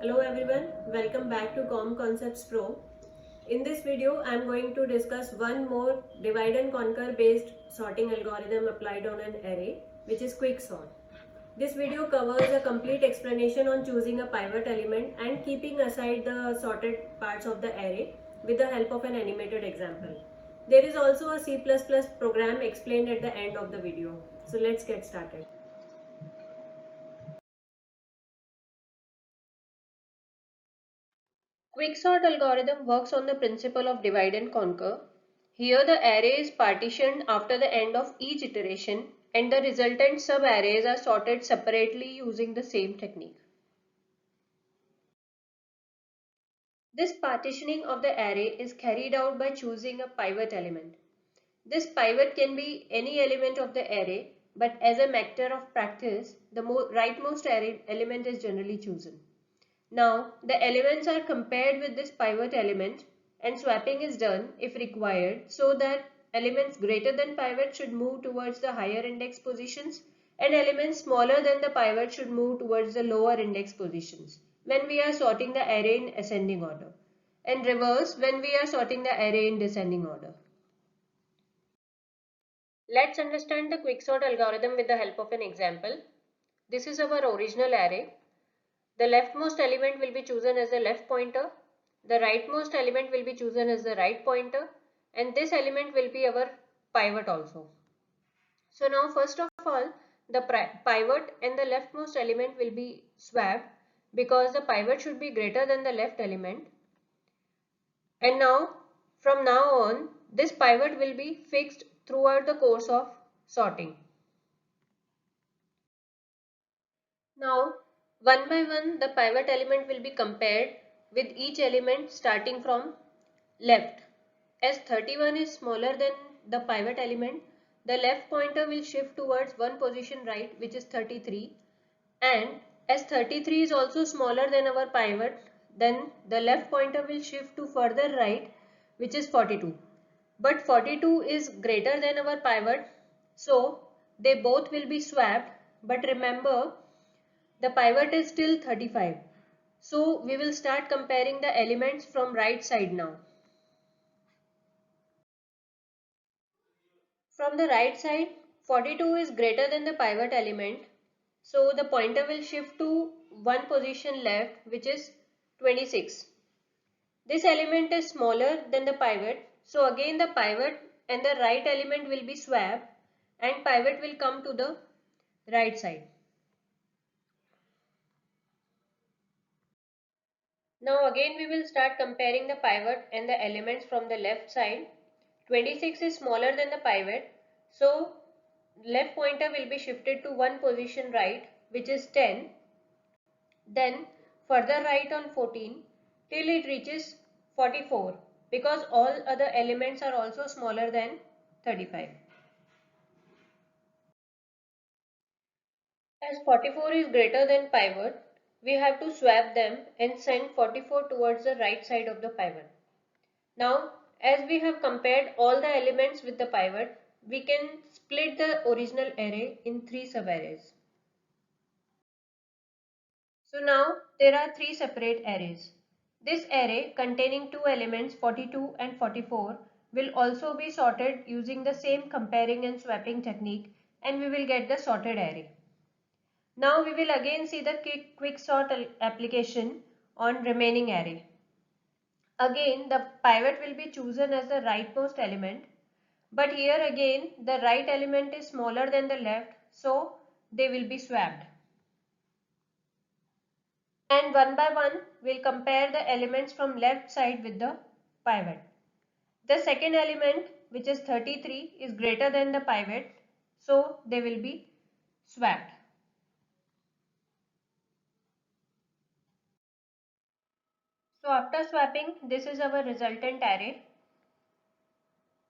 Hello everyone, welcome back to Com Concepts Pro. In this video, I am going to discuss one more divide and conquer based sorting algorithm applied on an array, which is quicksort. This video covers a complete explanation on choosing a pivot element and keeping aside the sorted parts of the array with the help of an animated example. There is also a C++ program explained at the end of the video. So let's get started. Quicksort algorithm works on the principle of divide and conquer. Here the array is partitioned after the end of each iteration and the resultant sub-arrays are sorted separately using the same technique. This partitioning of the array is carried out by choosing a pivot element. This pivot can be any element of the array, but as a matter of practice, the rightmost array element is generally chosen. Now, the elements are compared with this pivot element and swapping is done if required so that elements greater than pivot should move towards the higher index positions and elements smaller than the pivot should move towards the lower index positions when we are sorting the array in ascending order, and reverse when we are sorting the array in descending order. Let's understand the quicksort algorithm with the help of an example. This is our original array. The leftmost element will be chosen as the left pointer, the rightmost element will be chosen as the right pointer, and this element will be our pivot also. So now first of all, the pivot and the leftmost element will be swapped because the pivot should be greater than the left element. And now from now on, this pivot will be fixed throughout the course of sorting. Now, one by one, the pivot element will be compared with each element starting from left. As 31 is smaller than the pivot element, the left pointer will shift towards one position right, which is 33. And as 33 is also smaller than our pivot, then the left pointer will shift to further right, which is 42. But 42 is greater than our pivot, so they both will be swapped. But remember, the pivot is still 35. So we will start comparing the elements from right side now. From the right side, 42 is greater than the pivot element. So the pointer will shift to one position left, which is 26. This element is smaller than the pivot. So again the pivot and the right element will be swapped and pivot will come to the right side. Now again we will start comparing the pivot and the elements from the left side. 26 is smaller than the pivot, so left pointer will be shifted to one position right, which is 10. Then further right on 14 till it reaches 44 because all other elements are also smaller than 35. As 44 is greater than pivot, we have to swap them and send 44 towards the right side of the pivot. Now, as we have compared all the elements with the pivot, we can split the original array in three subarrays. So now there are three separate arrays. This array containing two elements 42 and 44 will also be sorted using the same comparing and swapping technique, and we will get the sorted array. Now we will again see the quicksort application on remaining array. Again the pivot will be chosen as the rightmost element, but here again the right element is smaller than the left, so they will be swapped. And one by one we'll compare the elements from left side with the pivot. The second element, which is 33, is greater than the pivot, so they will be swapped. So after swapping, this is our resultant array.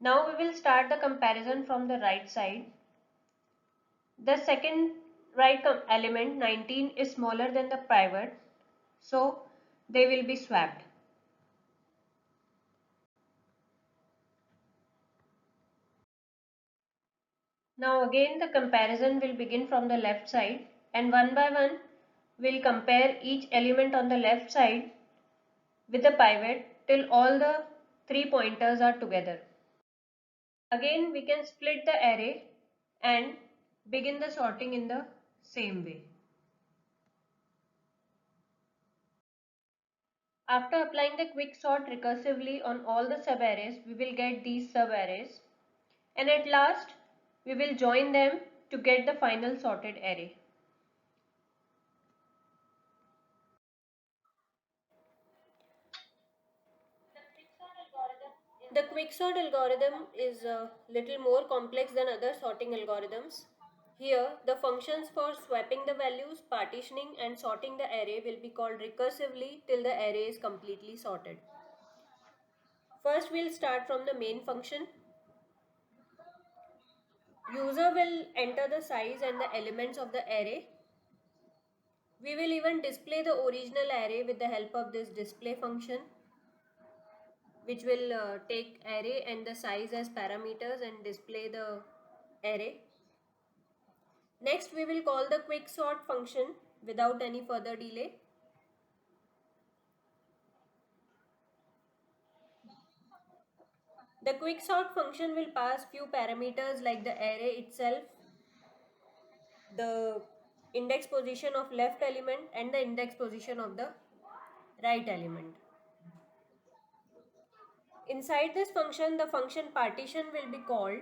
Now we will start the comparison from the right side. The second right element 19 is smaller than the pivot, so they will be swapped. Now again the comparison will begin from the left side, and one by one we'll compare each element on the left side with the pivot till all the 3 pointers are together. Again, we can split the array and begin the sorting in the same way. After applying the quick sort recursively on all the subarrays, we will get these subarrays, and at last we will join them to get the final sorted array. The quicksort algorithm is a little more complex than other sorting algorithms. Here, the functions for swapping the values, partitioning and sorting the array will be called recursively till the array is completely sorted. First, we'll start from the main function. User will enter the size and the elements of the array. We will even display the original array with the help of this display function, which will take array and the size as parameters and display the array. Next, we will call the quicksort function without any further delay. The quicksort function will pass few parameters like the array itself, the index position of left element and the index position of the right element. Inside this function, the function partition will be called,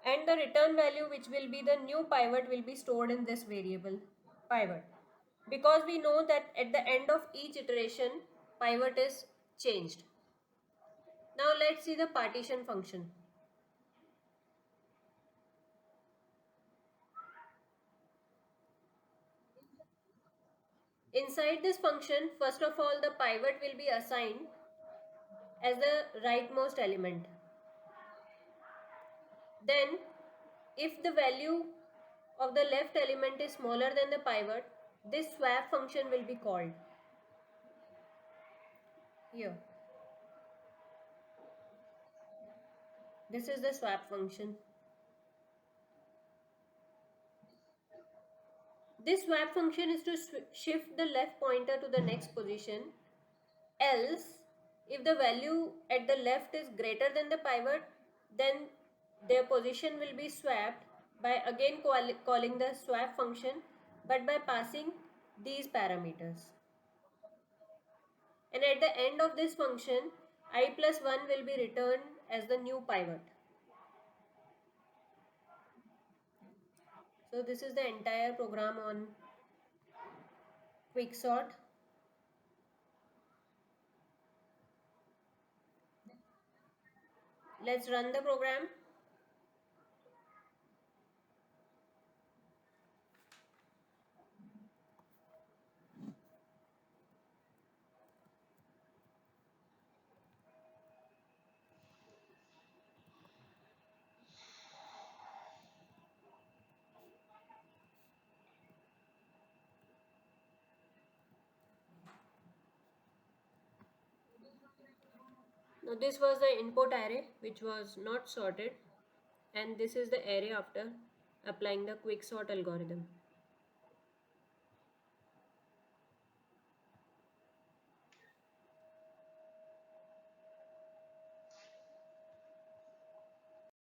and the return value, which will be the new pivot, will be stored in this variable pivot, because we know that at the end of each iteration pivot is changed. Now let's see the partition function. Inside this function, first of all, the pivot will be assigned as the rightmost element. Then, if the value of the left element is smaller than the pivot, this swap function will be called. Here, this is the swap function. This swap function is to shift the left pointer to the next position. Else, if the value at the left is greater than the pivot, then their position will be swapped by again calling the swap function, but by passing these parameters. And at the end of this function, I plus 1 will be returned as the new pivot. So this is the entire program on quicksort. Let's run the program. Now this was the input array which was not sorted, and this is the array after applying the quicksort algorithm.